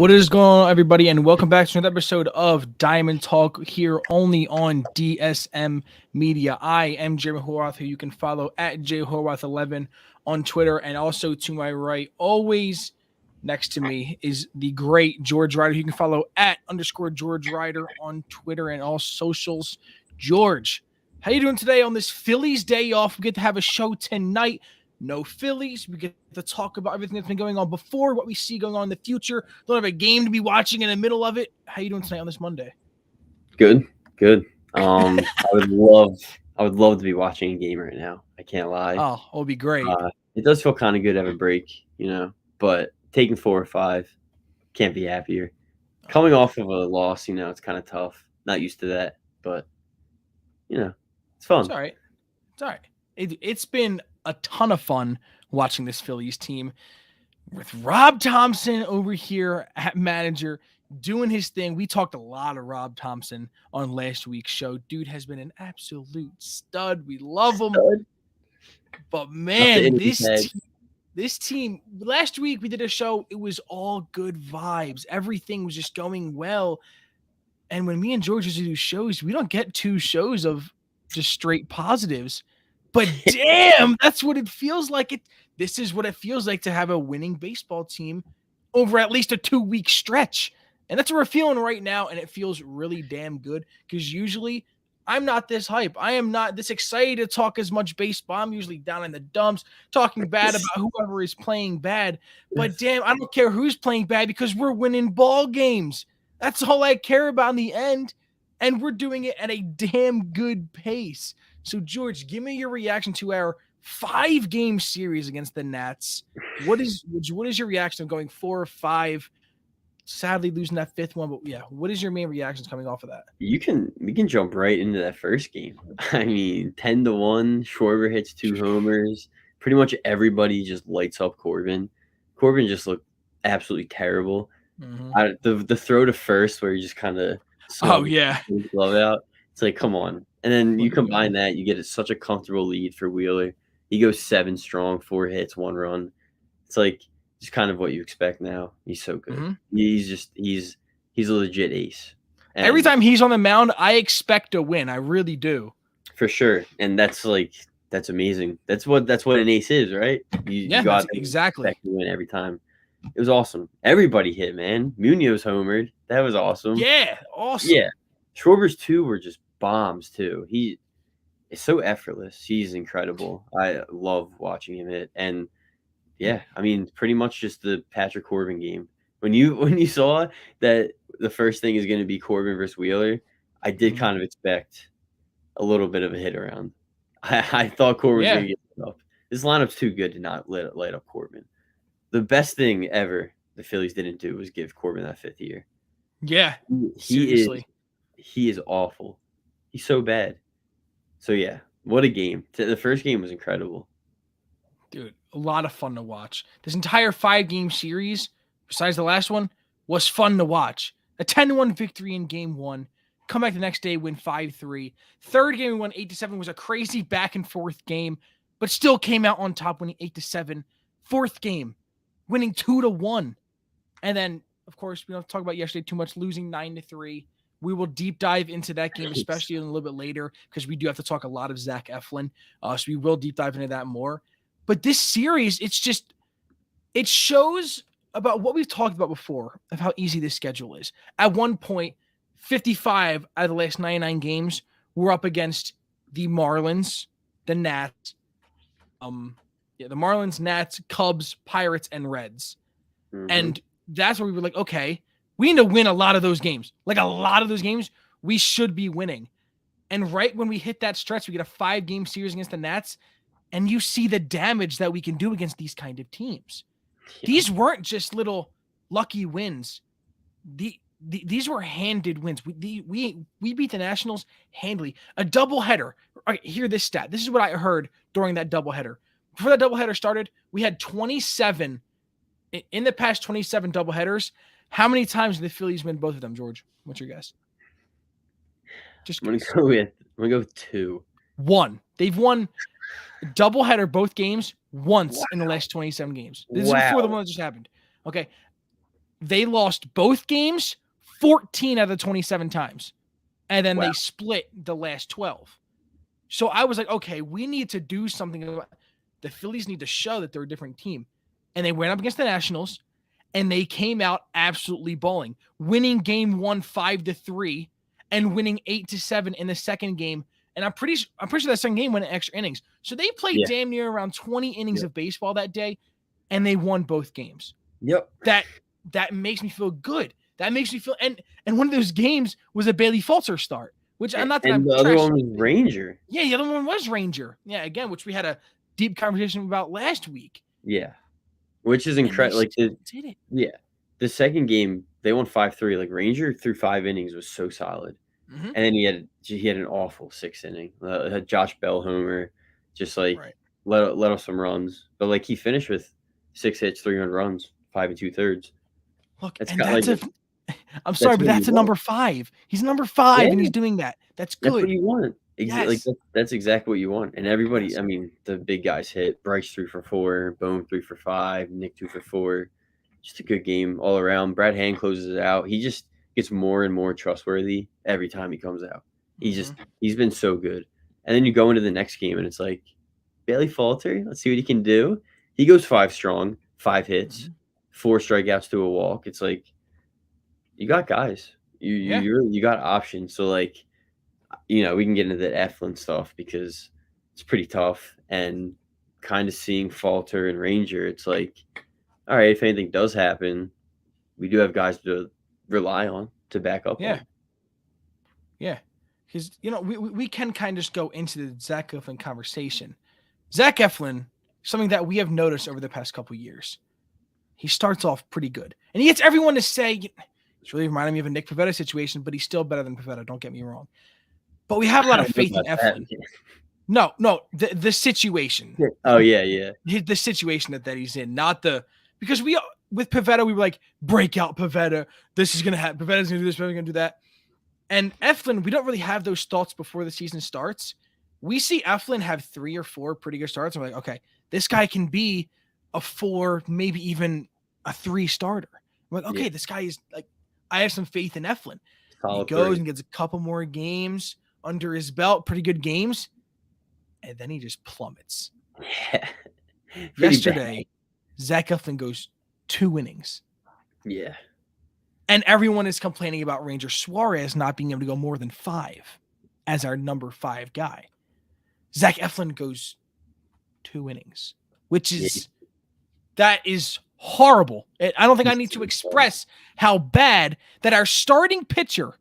What is going on, everybody, and welcome back to another episode of Diamond Talk here only on DSM Media. I am Jeremy Horwath, who you can follow at jhorwath11 on Twitter, and also to my right, always next to me, is the great George Ryder, who you can follow at _George Ryder on Twitter and all socials. George, how you doing today on this Phillies day off? We get to have a show tonight. No Phillies. We get to talk about everything that's been going on before, what we see going on in the future. Don't have a game to be watching in the middle of it. How you doing tonight on this Monday? Good. I would love to be watching a game right now. I can't lie. Oh, it'll be great. It does feel kind of good to have a break, but taking 4 or 5, can't be happier. Coming off of a loss, it's kind of tough. Not used to that, but it's fun. It's all right. It's been a ton of fun watching this Phillies team with Rob Thompson over here at manager doing his thing. We talked a lot of Rob Thompson on last week's show. Dude has been an absolute stud. We love him. But man, this team, last week we did a show. It was all good vibes. Everything was just going well. And when me and George used to do shows, we don't get 2 shows of just straight positives. But damn, that's what it feels like. This is what it feels like to have a winning baseball team over at least a 2-week stretch. And that's what we're feeling right now. And it feels really damn good because usually I'm not this hype. I am not this excited to talk as much baseball. I'm usually down in the dumps talking bad about whoever is playing bad. But damn, I don't care who's playing bad because we're winning ball games. That's all I care about in the end. And we're doing it at a damn good pace. So, George, give me your reaction to our 5-game series against the Nats. What is your reaction of going 4 or 5? Sadly, losing that 5th one, but yeah, what is your main reactions coming off of that? We can jump right into that first game. I mean, 10-1. Schwarber hits 2 homers. Pretty much everybody just lights up Corbin. Corbin just looked absolutely terrible. Mm-hmm. The throw to first where he just kind of glove out. It's like, come on. And then you combine that, you get such a comfortable lead for Wheeler. He goes 7 strong, 4 hits, 1 run. It's like just kind of what you expect now. He's so good. Mm-hmm. He's a legit ace. And every time he's on the mound, I expect a win. I really do. For sure. And that's amazing. That's what an ace is, right? You got exactly expect to win every time. It was awesome. Everybody hit, man. Munoz homered. That was awesome. Yeah, awesome. Yeah. Schwarber's 2 were just bombs too. He is so effortless. He's incredible. I love watching him hit. And yeah, I mean, pretty much just the Patrick Corbin game. When you saw that the first thing is going to be Corbin versus Wheeler, I did kind of expect a little bit of a hit around. I thought Corbin was going to get it up. This lineup's too good to not light up Corbin. The best thing ever the Phillies didn't do was give Corbin that 5th year. Yeah, seriously. He is awful. He's so bad. So, yeah, what a game. The first game was incredible. Dude, a lot of fun to watch. This entire 5-game series, besides the last one, was fun to watch. A 10-1 victory in Game 1. Come back the next day, win 5-3. Third game, we won 8-7. Was a crazy back-and-forth game, but still came out on top, winning 8-7. Fourth game, winning 2-1. And then, of course, we don't talk about yesterday too much, losing 9-3. We will deep dive into that game, especially a little bit later, because we do have to talk a lot of Zach Eflin. So we will deep dive into that more. But this series, it shows about what we've talked about before of how easy this schedule is. At one point, 55 out of the last 99 games were up against the Marlins, the Nats, the Marlins, Nats, Cubs, Pirates, and Reds. Mm-hmm. And that's where we were like, okay, we need to win a lot of those games. Like a lot of those games, we should be winning. And right when we hit that stretch, we get a 5-game series against the Nats, and you see the damage that we can do against these kind of teams. Yeah. These weren't just little lucky wins. These were handed wins. We beat the Nationals handily. A doubleheader. All right, hear this stat. This is what I heard during that doubleheader. Before that doubleheader started, we had 27 in the past 27 doubleheaders. How many times did the Phillies win both of them, George? What's your guess? I'm gonna go with 2. 1. They've won a doubleheader both games once in the last 27 games. This is before the one that just happened. Okay. they lost both games 14 out of 27 times. And then Wow. they split the last 12. So I was like, okay, we need to do something about the Phillies need to show that they're a different team. And they went up against the Nationals and they came out absolutely balling, winning game 1 5-3 and winning 8-7 in the second game. And I'm pretty sure that second game went in extra innings. So they played damn near around 20 innings of baseball that day, and they won both games. Yep. That makes me feel good. That makes me feel and one of those games was a Bailey Falter start, which I'm not that and I'm the other one was Ranger. Yeah, the other one was Ranger. Yeah, again, which we had a deep conversation about last week. Yeah. Which is incredible. Like did it. Yeah. The second game, they won 5-3. Like Ranger through 5 innings was so solid. Mm-hmm. And then he had an awful 6th inning. Had Josh Bell homer, just like let off some runs. But like he finished with 6 hits, 3 earned runs, 5 2/3. Look, and that's I'm sorry, but that's a number 5. He's number 5, and he's doing that. That's good. That's what you want. Yes. Like that's exactly what you want. And everybody, I mean, the big guys hit. Bryce 3 for 4, Bone 3 for 5, Nick 2 for 4. Just a good game all around. Brad Hand closes it out. He just gets more and more trustworthy every time he comes out. He's been so good. And then you go into the next game and it's like, Bailey Falter, let's see what he can do. He goes 5 strong, 5 hits, 4 strikeouts to a walk. It's like, you got guys. You got options. So like, we can get into the Eflin stuff because it's pretty tough. And kind of seeing Falter and Ranger, it's like, all right, if anything does happen, we do have guys to rely on to back up on. Yeah. Because, we can kind of just go into the Zach Eflin conversation. Zach Eflin, something that we have noticed over the past couple of years, he starts off pretty good. And he gets everyone to say, it's really reminding me of a Nick Pivetta situation, but he's still better than Pivetta, don't get me wrong. But we have a lot of faith in Eflin. No, the situation. Oh, yeah. The situation that he's in, not because with Pivetta, we were like, break out Pivetta. This is going to happen. Pivetta's going to do this, Pivetta's going to do that. And Eflin, we don't really have those thoughts before the season starts. We see Eflin have 3 or 4 pretty good starts. And we're like, okay, this guy can be a 4, maybe even a 3 starter. We're like, okay, this guy is like, I have some faith in Eflin. He goes and gets a couple more games under his belt, pretty good games. And then he just plummets. Yeah. Yesterday, Zach Eflin goes 2 innings. Yeah. And everyone is complaining about Ranger Suarez not being able to go more than 5 as our number 5 guy. Zach Eflin goes 2 innings, which is that is horrible. I don't think I need to express how bad that our starting pitcher,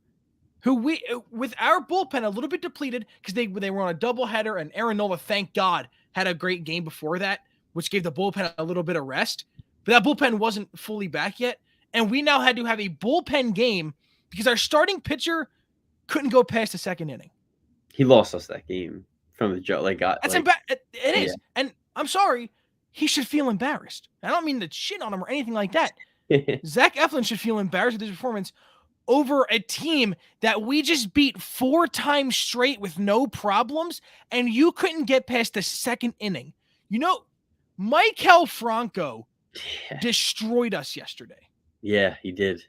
who with our bullpen a little bit depleted because they were on a doubleheader, and Aaron Nola, thank God, had a great game before that, which gave the bullpen a little bit of rest. But that bullpen wasn't fully back yet. And we now had to have a bullpen game because our starting pitcher couldn't go past the 2nd inning. He lost us that game from the jump. It is. And I'm sorry, he should feel embarrassed. I don't mean to shit on him or anything like that. Zach Eflin should feel embarrassed with his performance over a team that we just beat 4 times straight with no problems, and you couldn't get past the 2nd inning. Maikel Franco destroyed us yesterday. Yeah, he did.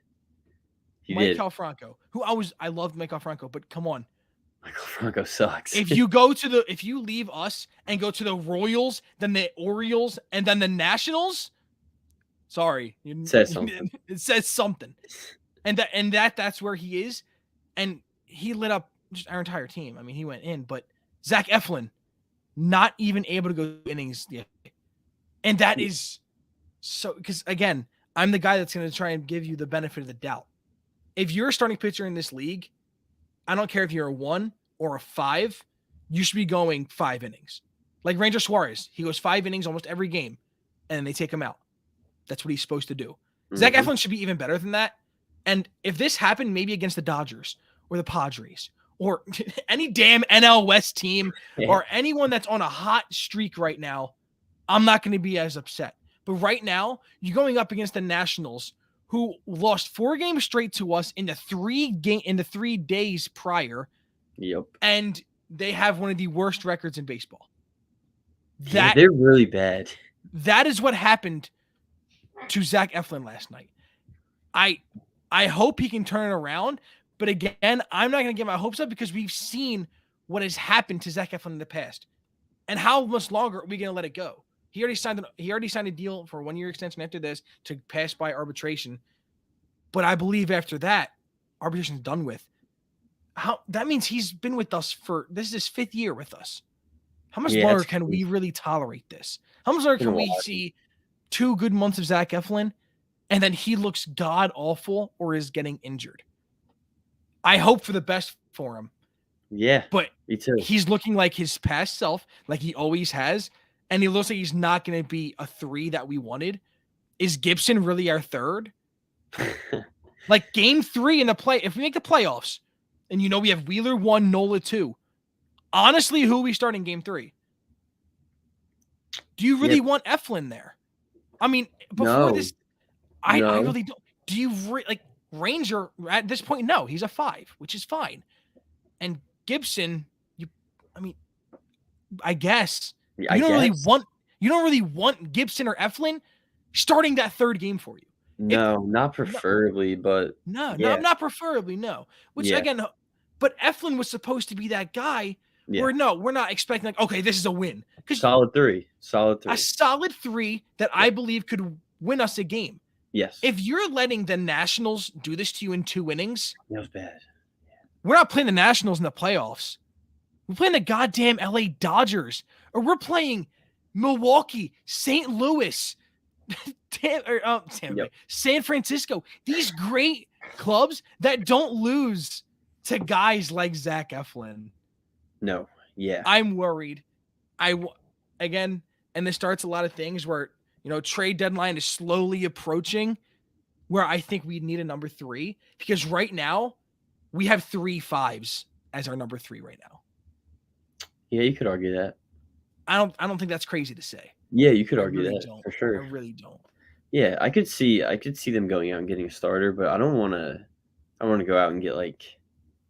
Maikel Franco, who I loved Maikel Franco, but come on. Maikel Franco sucks. If you leave us and go to the Royals, then the Orioles, and then the Nationals, sorry. It says something. It says something. And that's where he is. And he lit up just our entire team. I mean, he went in, but Zach Eflin, not even able to go innings yet. And that is so, because again, I'm the guy that's going to try and give you the benefit of the doubt. If you're a starting pitcher in this league, I don't care if you're a 1 or a 5, you should be going 5 innings. Like Ranger Suarez, he goes 5 innings almost every game, and they take him out. That's what he's supposed to do. Mm-hmm. Zach Eflin should be even better than that. And if this happened maybe against the Dodgers or the Padres or any damn NL West team or anyone that's on a hot streak right now, I'm not going to be as upset. But right now, you're going up against the Nationals, who lost 4 games straight to us in the 3 days prior. Yep. And they have one of the worst records in baseball. They're really bad. That is what happened to Zach Eflin last night. I I hope he can turn it around. But again, I'm not going to get my hopes up because we've seen what has happened to Zach Eflin in the past. And how much longer are we going to let it go? He already signed a deal for a 1-year extension after this to pass by arbitration. But I believe after that, arbitration's done with. How that means he's been with us for this is his 5th year with us. How much Yeah, longer it's can we crazy. really tolerate this? How much longer Been a can we while. see 2 good months of Zach Eflin and then he looks god awful or is getting injured? I hope for the best for him, Yeah, but me too. he's looking like his past self, like he always has, and he looks like he's not going to be a 3 that we wanted. Is Gibson really our third? Like game 3 in the play, if we make the playoffs, and we have Wheeler 1, Nola 2, honestly, who are we starting game 3? Do you Yeah, really want Eflin there? I mean, before no, this, I no. really don't. Do you like Ranger at this point? No, he's a 5, which is fine. And Gibson, I mean, I guess, Yeah, but I you guess. don't really want Gibson or Eflin starting that 3rd game for you. If No, not no, preferably, but no, yeah, not preferably, no. Which yeah, again, but Eflin was supposed to be that guy yeah. where no, we're not expecting like, okay, this is a win. Because Solid 3. Solid a 3. solid 3 that Yeah. I believe could win us a game. Yes. If you're letting the Nationals do this to you in 2 innings, That was bad. we're not playing the Nationals in the playoffs. We're playing the goddamn LA Dodgers. Or we're playing Milwaukee, St. Louis, Yep. San Francisco. These great clubs that don't lose to guys like Zach Eflin. No. Yeah. I'm worried. Again, and this starts a lot of things where, trade deadline is slowly approaching where I think we need a number 3 because right now we have 3 5s as our number 3 right now. Yeah, you could argue that. I don't think that's crazy to say. Yeah, you could I argue really that don't. for I sure. really don't. Yeah, I could see them going out and getting a starter, but I don't wanna go out and get, like,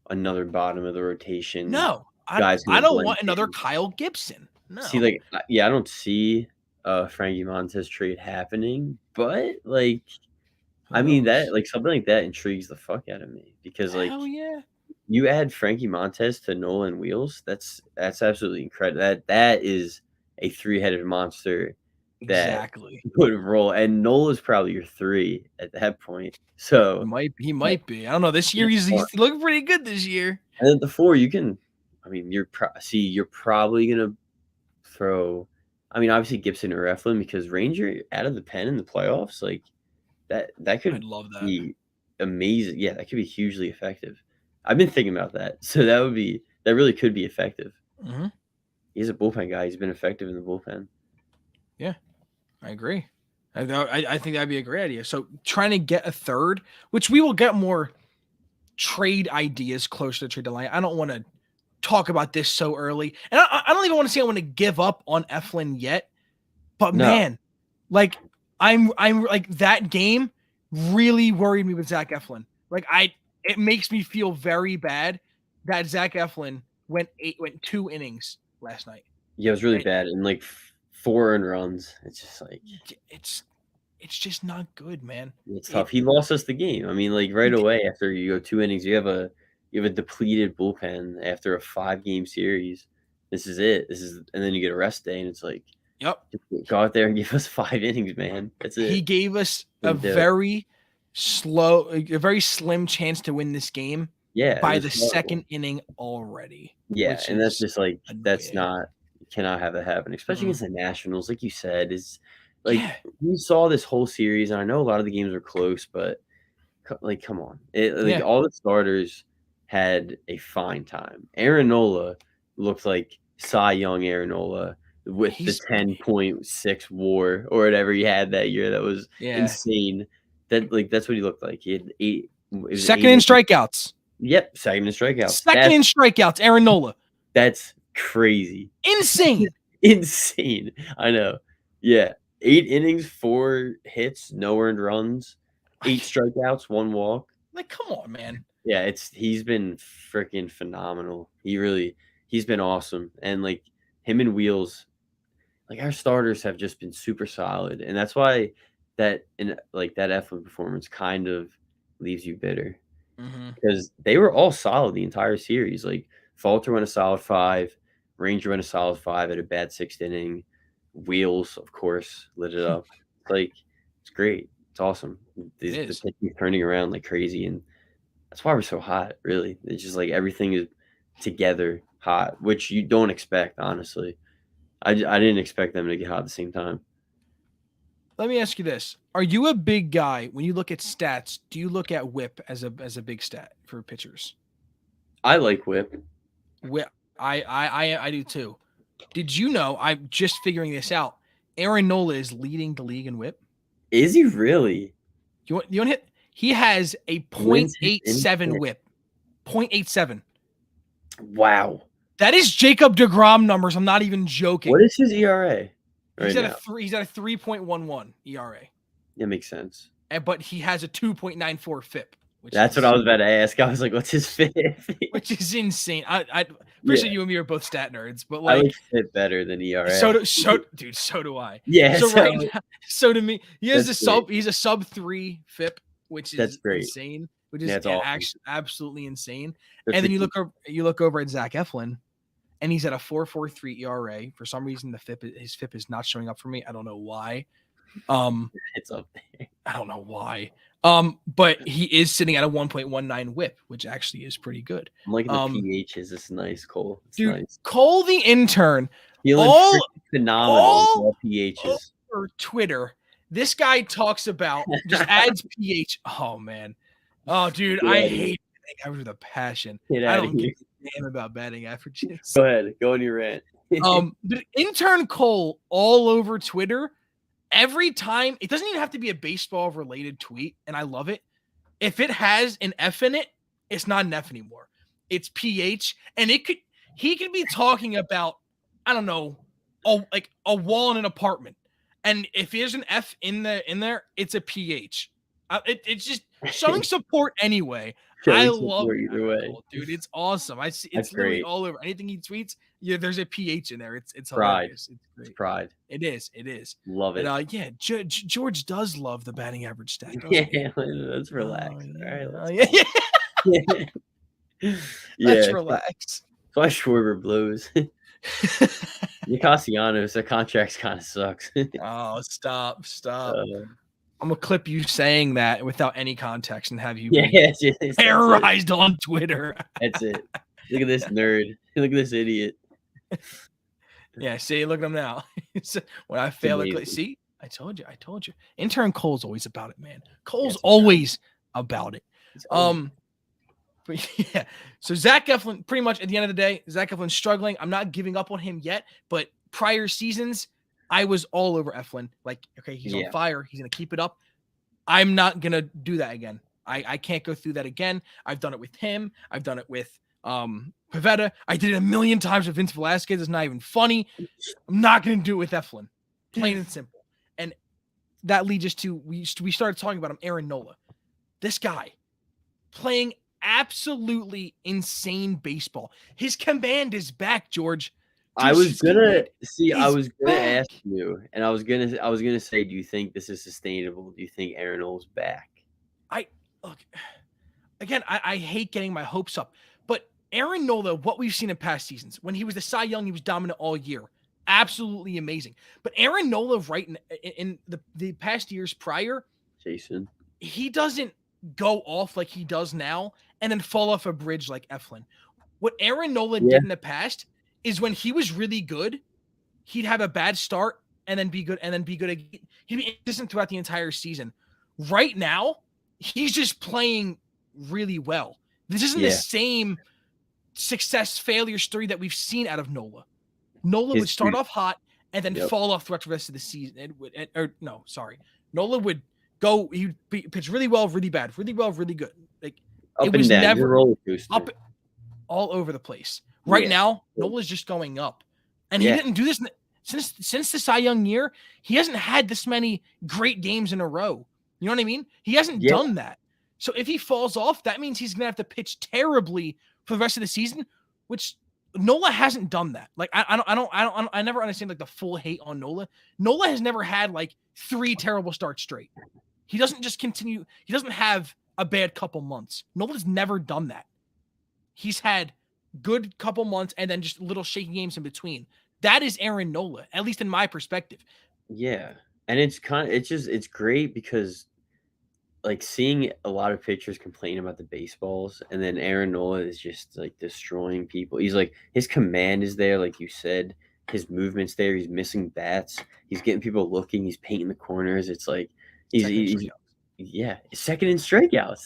another bottom of the rotation No, guy's I gonna don't blend want another in. Kyle Gibson. See, No. like, yeah, I don't see a Frankie Montes trade happening, but, like, Who I mean, that knows? like, something like that intrigues the fuck out of me because, like, Hell yeah. you add Frankie Montes to Nolan Wheels, that's absolutely incredible. That is a three-headed monster that Exactly. would roll, and Nola's probably your 3 at that point. So, He that might be. I don't know. This year that's fun. he's looking pretty good this year. And at the 4, you can I mean, you're probably gonna throw I mean, obviously Gibson or Eflin because Ranger out of the pen in the playoffs, like, that I'd could love that. be amazing. Yeah, that could be hugely effective. I've been thinking about that. So that really could be effective. Hmm. He's a bullpen guy. He's been effective in the bullpen. Yeah, I agree. I think that'd be a great idea. So trying to get a 3rd, which we will get more trade ideas closer to trade deadline. I don't want to talk about this so early, and I don't even want to say I want to give up on Eflin yet. But No. man, like I'm like that game really worried me with Zach Eflin. Like it makes me feel very bad that Zach Eflin went 2 innings last night. Yeah, it was really And bad. And like 4 earned runs. It's just like it's it's just not good, man. it's It tough. He lost us the game. I mean, like right away after you go 2 innings, you have a depleted bullpen after a 5-game series. This is it. And then you get a rest day, and it's like Yep. go out there and give us 5 innings, man. That's He it. gave us a Couldn't do it. very slim chance to win this game Yeah, it by was the horrible. 2nd inning already, Yeah, which and that's is just like that's annoying. not you cannot have that happen, especially Mm-mm. against the Nationals, like you said, is like Yeah, we saw this whole series, and I know a lot of the games were close, but like, come on. Like yeah. all the starters had a fine time. Aaron Nola looked like Cy Young Aaron Nola with the He's 10.6 WAR or whatever he had that year. That was yeah. insane. That's what he looked like. He had 8 it was 8 Second in innings. strikeouts. Yep, second in strikeouts. Second in strikeouts, Aaron Nola. That's crazy. Insane. Insane. I know. Yeah. 8 innings, 4 hits, no earned runs, 8 strikeouts, 1 walk. Like, come on, man. Yeah, he's been freaking phenomenal. He's been awesome. And like him and Wheels, like our starters have just been super solid. And that's why that Eflin performance kind of leaves you bitter Mm-hmm. because they were all solid the entire series. Like Falter went a solid 5, Ranger went a solid 5 at a bad 6th inning. Wheels, of course, lit it up. Like it's great. It's awesome. It The is. pitching turning around like crazy, and that's why we're so hot. Really, it's just like everything is together hot, which you don't expect. Honestly, I didn't expect them to get hot at the same time. Let me ask you this: are you a big guy when you look at stats? Do you look at WHIP as a big stat for pitchers? I like whip. WHIP, I do too. Did you know? I'm just figuring this out. Aaron Nola is leading the league in WHIP. Is he really? You want to hit? He has a Wins his .87 inning. WHIP. .87. Wow. That is Jacob deGrom numbers. I'm not even joking. What is his ERA right He's at now? He's at a 3.11 ERA, That makes sense. but he has a 2.94 FIP. That's what I was about to ask. I was like, "What's his fit?" Which is insane. I appreciate Yeah. you and me are both stat nerds, but I like like fit better than ERA. so do I. Yeah. So right now, so to me, he has That's he's a sub 3 FIP, which is That's great. insane. Which is That's awesome. actually absolutely insane. That's And then ridiculous. you look over at Zach Eflin, and he's at a 4.43 ERA. For some reason, his FIP is not showing up for me. I don't know why. It's up there. I don't know why. But he is sitting at a 1.19 WHIP, which actually is pretty good. I'm liking the PHs. It's nice, Cole. It's Dude, nice. Cole the intern, Feeling all phenomenal with all PHs. over Twitter, this guy talks about just adds PH. Oh man, oh dude, Get I outta hate batting average with a passion. Get I out don't of here. give a damn about batting averages. Go ahead. Go on your rant. The intern Cole all over Twitter. Every time, it doesn't even have to be a baseball related tweet, and I love it. If it has an F in it, it's not an F anymore. It's PH, and he could be talking about, I don't know, like a wall in an apartment, and if there's an F in there, it's a PH. It's just showing support anyway. I love it, either way, dude. It's awesome. I see it's literally all over. Anything he tweets, yeah, there's a PH in there. It's pride. hilarious. It's great. It's pride. It is. Love it. And, yeah, George does love the batting average stat. Yeah, let's relax. Yeah. All right, Yeah. yeah. Let's relax. That's why Schwarber blows. Nicasianos, their contracts kind of sucks. Oh, stop. I'm gonna clip you saying that without any context and have you terrorized on Twitter. That's it. Look at this nerd. Look at this idiot. Yeah, see, look at him now. When I fail to see, I told you. Intern Cole's always about it, man. Cole's always about it. But yeah, so Zach Eflin, pretty much at the end of the day, Zach Eflin's struggling. I'm not giving up on him yet, but prior seasons, I was all over Eflin. Like, okay, he's on fire. He's going to keep it up. I'm not going to do that again. I can't go through that again. I've done it with him. I've done it with Pivetta. I did it a million times with Vince Velasquez. It's not even funny. I'm not going to do it with Eflin. Plain and simple. And that leads us to, we started talking about him, Aaron Nola. This guy playing absolutely insane baseball. His command is back, George. I was gonna ask you, and I was gonna say, do you think this is sustainable? Do you think Aaron Nola's back? I hate getting my hopes up, but Aaron Nola, what we've seen in past seasons, when he was the Cy Young, he was dominant all year, absolutely amazing. But Aaron Nola, right in the past years prior, Jason, he doesn't go off like he does now and then fall off a bridge like Eflin. What Aaron Nola did in the past is when he was really good, he'd have a bad start and then be good again. He'd be consistent throughout the entire season. Right now, he's just playing really well. This isn't the same success failure story that we've seen out of Nola. Nola would start off hot and then fall off throughout the rest of the season. Nola would go, he'd pitch really well, really bad, really well, really good. Like up and down, never roller coaster. Up all over the place. Right now, Nola's just going up. And he didn't do this since the Cy Young year. He hasn't had this many great games in a row. You know what I mean? He hasn't done that. So if he falls off, that means he's going to have to pitch terribly for the rest of the season, which Nola hasn't done that. Like I never understand like the full hate on Nola. Nola has never had like 3 terrible starts straight. He doesn't just continue. He doesn't have a bad couple months. Nola's never done that. He's had good couple months and then just little shaky games in between. That is Aaron Nola, at least in my perspective. Yeah, and it's great because like seeing a lot of pitchers complain about the baseballs, and then Aaron Nola is just like destroying people. He's like his command is there, like you said, his movement's there. He's missing bats. He's getting people looking. He's painting the corners. It's like he's yeah, second in strikeouts.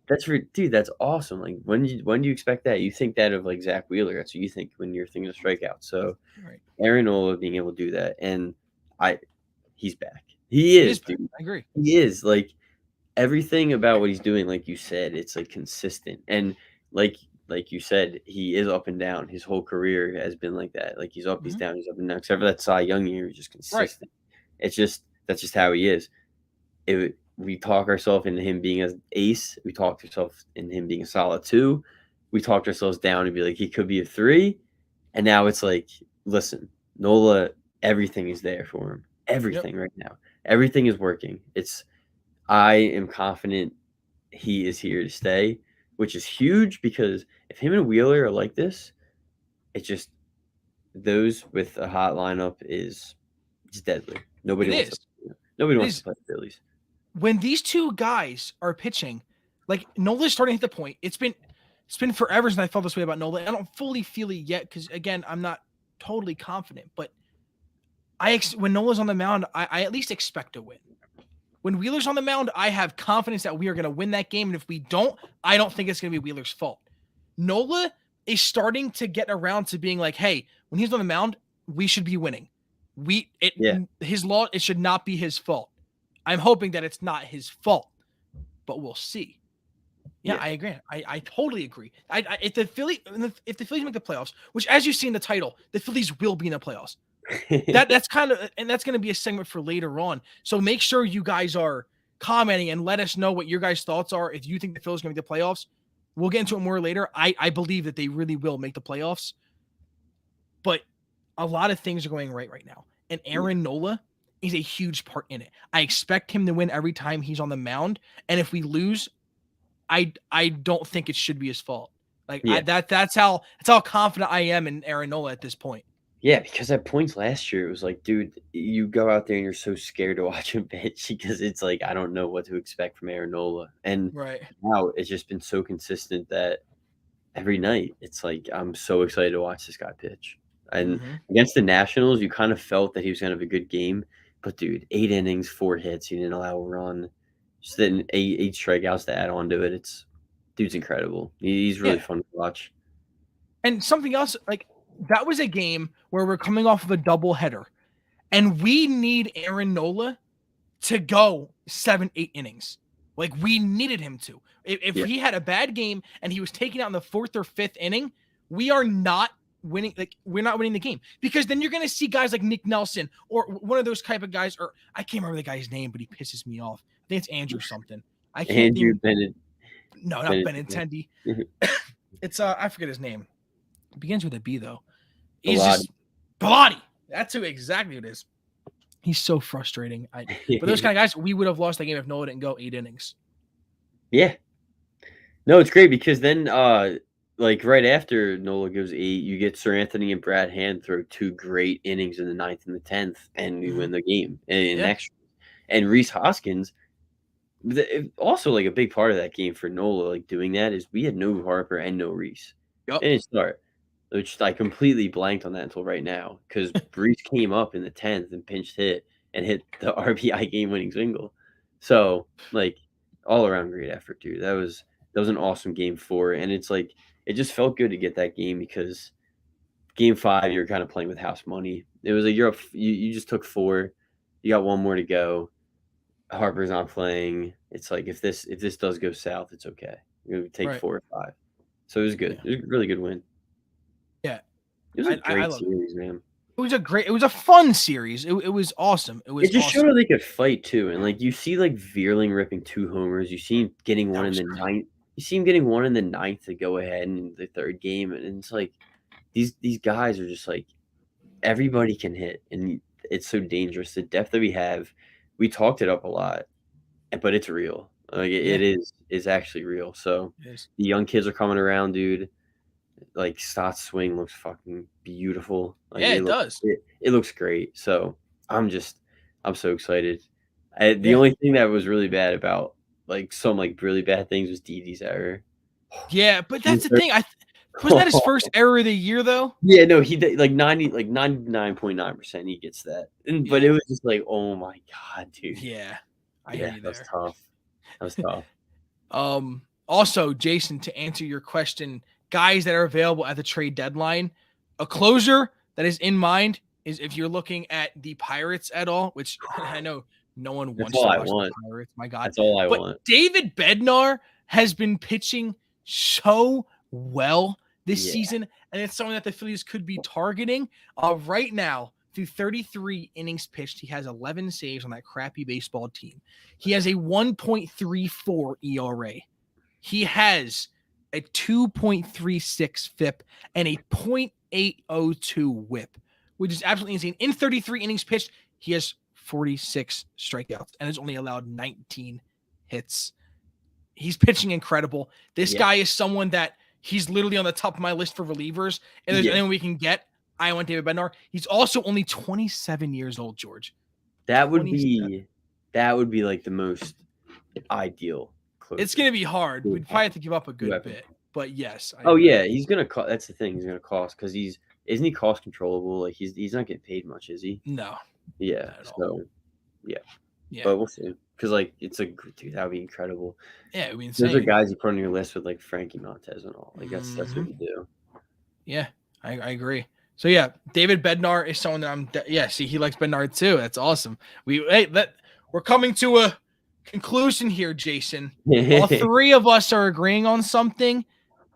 That's for dude. That's awesome. Like when do you expect that? You think that of like Zach Wheeler. That's what you think when you're thinking of strikeouts. So Right. Aaron Nola being able to do that, and he's back. He is, dude. I agree. He is like everything about what he's doing, like you said, it's like consistent. And like you said, he is up and down. His whole career has been like that. Like he's up, he's down, he's up and down. Except for that Cy Young year, he's just consistent. Right. It's just that's just how he is. We talk ourselves into him being an ace. We talk ourselves into him being a solid 2. We talked ourselves down and be like he could be a 3. And now it's like, listen, Nola, everything is there for him. Everything right now. Everything is working. I am confident he is here to stay, which is huge because if him and Wheeler are like this, it's just those with a hot lineup is just deadly. Nobody wants to play the Phillies. When these 2 guys are pitching, like Nola's starting to hit the point. It's been forever since I felt this way about Nola. I don't fully feel it yet because again, I'm not totally confident. But when Nola's on the mound, I at least expect a win. When Wheeler's on the mound, I have confidence that we are going to win that game. And if we don't, I don't think it's going to be Wheeler's fault. Nola is starting to get around to being like, hey, when he's on the mound, we should be winning. His law, it should not be his fault. I'm hoping that it's not his fault, but we'll see. Yeah. I agree. I totally agree. If the Phillies make the playoffs, which as you see in the title, the Phillies will be in the playoffs. That's kind of, and that's going to be a segment for later on. So make sure you guys are commenting and let us know what your guys' thoughts are. If you think the Phillies are going to make the playoffs, we'll get into it more later. I believe that they really will make the playoffs, but a lot of things are going right now. And Aaron Nola is a huge part in it. I expect him to win every time he's on the mound. And if we lose, I don't think it should be his fault. Like that's how confident I am in Aaron Nola at this point. Yeah, because at points last year, it was like, dude, you go out there and you're so scared to watch him pitch because it's like, I don't know what to expect from Aaron Nola. And now it's just been so consistent that every night it's like, I'm so excited to watch this guy pitch. And against the Nationals, you kind of felt that he was going to have a good game. But, dude, 8 innings, 4 hits. He didn't allow a run. Just then 8 strikeouts to add on to it. Dude's incredible. He's really fun to watch. And something else, like, that was a game where we're coming off of a doubleheader, and we need Aaron Nola to go 7-8 innings. Like, we needed him to. If he had a bad game and he was taken out in the 4th or 5th inning, we are not winning. Like, we're not winning the game, because then you're going to see guys like Nick Nelson or one of those type of guys, or I can't remember the guy's name, but he pisses me off. I think it's Andrew something. I can't Andrew Bennett. No, not Benintendi. It's I forget his name. It begins with a B though. He's just Bilotti. That's who exactly it is. He's so frustrating. But those kind of guys, we would have lost the game if Nola didn't go 8 innings. Yeah. No, it's great because then like right after Nola goes 8, you get Sir Anthony and Brad Hand throw 2 great innings in the 9th and the 10th, and we win the game in extra. And Rhys Hoskins, also like a big part of that game for Nola, like doing that, is we had no Harper and no Rhys. Yep. They didn't start, which I completely blanked on that until right now, because Rhys came up in the 10th and pinched hit and hit the RBI game-winning single. So like all around great effort, dude. That was an awesome game 4, and it's like it just felt good to get that game because game 5 you're kind of playing with house money. It was like you just took 4, you got 1 more to go. Harper's not playing. It's like if this does go south, it's okay. You're gonna take 4 or 5. So it was good. Yeah. It was a really good win. Yeah, it was a great series, man. It was a fun series. It was awesome. It just showed how they could fight too. And like you see, like Vierling ripping 2 homers. You see him getting one in the 9th. You see him getting one in the 9th to go ahead in the 3rd game, and it's like these guys are just like everybody can hit, and it's so dangerous. The depth that we have, we talked it up a lot, but it's real. Like Yeah, is actually real. So it is. the young kids are coming around, dude. Like Stott's swing looks fucking beautiful. Like Yeah, it does. it looks great. So I'm so excited. The Yeah. only thing that was really bad about like some like really bad things was Didi's error. Yeah, but that's the thing. Wasn't that his first error of the year though? Yeah, no, he did like 99.9% he gets that. But Yeah. it was just like, oh my god, dude. Yeah. I hear Yeah, you that was there. tough. That was tough. Also, Jason, to answer your question, guys that are available at the trade deadline, a closer that is in mind is if you're looking at the Pirates at all, which I know no one That's wants all to I watch the want. Pirates, my God. That's all I But want. David Bednar has been pitching so well this Yeah. season, and it's something that the Phillies could be targeting. Right now, through 33 innings pitched, he has 11 saves on that crappy baseball team. He has a 1.34 ERA. He has a 2.36 FIP and a .802 WHIP, which is absolutely insane. In 33 innings pitched, he has 46 strikeouts and has only allowed 19 hits. He's pitching incredible. This Yeah. guy is someone that he's literally on the top of my list for relievers. And there's Yeah. anyone we can get, I want David Bednar. He's also only 27 years old, George. That would be like the most ideal closer. It's going to be hard. We'd probably have to give up a good bit. But yes. Yeah, he's gonna cost. That's the thing. He's gonna cost because isn't he cost controllable? Like he's not getting paid much, is he? No. Yeah. So yeah. Yeah. But we'll see. Because like dude, that would be incredible. Yeah, it'd be insane. Those are guys you put on your list with like Frankie Montez and all. Like that's what you do. Yeah, I agree. So yeah, David Bednar is someone that see, he likes Bednar too. That's awesome. We're coming to a conclusion here, Jason. All three of us are agreeing on something,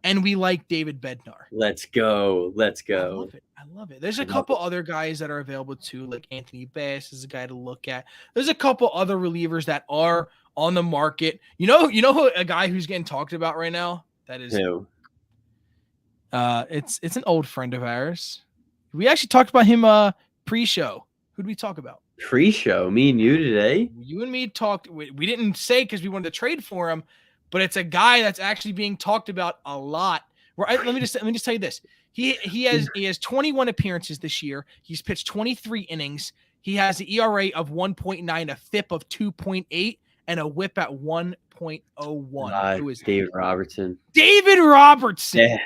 and we like David Bednar. Let's go. I love it. There's a couple other guys that are available too, like Anthony Bass is a guy to look at. There's a couple other relievers that are on the market. You know a guy who's getting talked about right now? That is who? It's an old friend of ours. We actually talked about him pre-show. Who did we talk about? Pre-show, me and you today. You and me talked. We didn't say because we wanted to trade for him, but it's a guy that's actually being talked about a lot. Let me just tell you this. He has 21 appearances this year. He's pitched 23 innings. He has an ERA of 1.9, a FIP of 2.8, and a WHIP at 1.01. Who is David Robertson? David Robertson.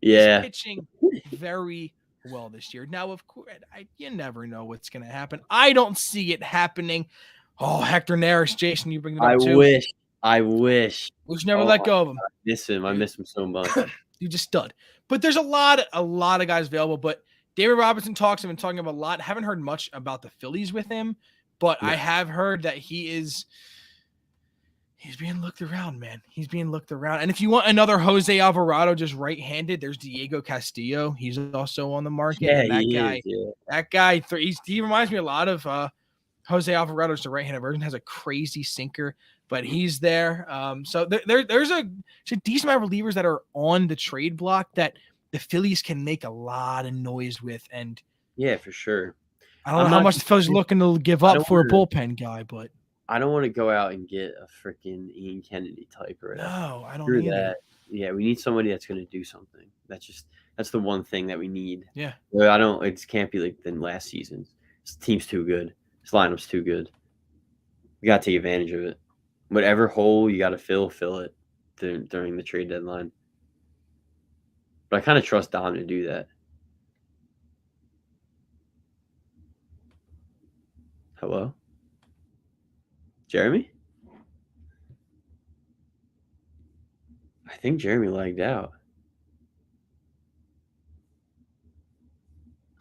Yeah. He's pitching very well this year. Now, of course, you never know what's going to happen. I don't see it happening. Oh, Hector Neris, Jason, you bring it up too. I wish. We should never let go of him. I miss him so much. You just stud. But there's a lot of guys available. But David Robertson I've been talking about a lot. Haven't heard much about the Phillies with him, but I have heard that he's being looked around, man. He's being looked around. And if you want another Jose Alvarado just right-handed, there's Diego Castillo. He's also on the market. Yeah, and that guy, he reminds me a lot of Jose Alvarado. Just the right-handed version, has a crazy sinker, but he's there. So there's a decent amount of relievers that are on the trade block that the Phillies can make a lot of noise with. And yeah, for sure. I don't know how much the Phillies are looking to give up for a bullpen guy, but I don't want to go out and get a freaking Ian Kennedy type or whatever. No, I don't need that. Yeah, we need somebody that's going to do something. That's the one thing that we need. Yeah. It can't be like than last season. This team's too good. This lineup's too good. We got to take advantage of it. Whatever hole you got to fill it during the trade deadline. But I kind of trust Dom to do that. Hello? Jeremy? I think Jeremy lagged out.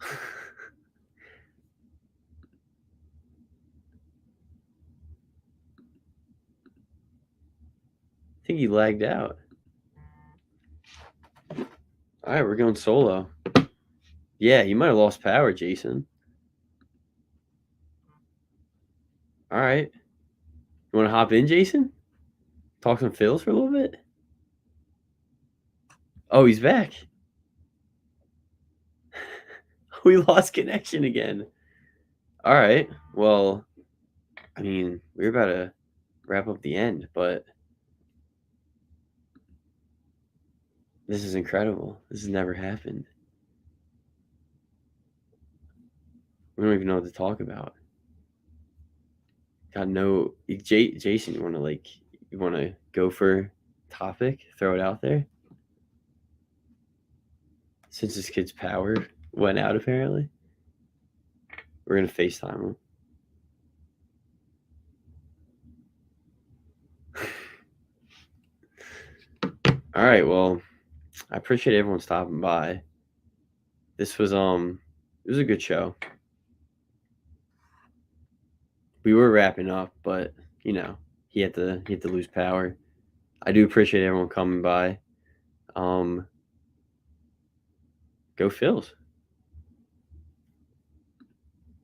I think he lagged out. All right, we're going solo. Yeah, you might have lost power, Jason. All right. You want to hop in, Jason? Talk some Phils for a little bit? Oh, he's back. We lost connection again. All right. Well, I mean, we're about to wrap up the end, but this is incredible. This has never happened. We don't even know what to talk about. Got no Jason, you wanna go for topic? Throw it out there? Since this kid's power went out apparently. We're gonna FaceTime him. All right, well, I appreciate everyone stopping by. This was it was a good show. We were wrapping up, but you know, he had to lose power. I do appreciate everyone coming by. Go Phils.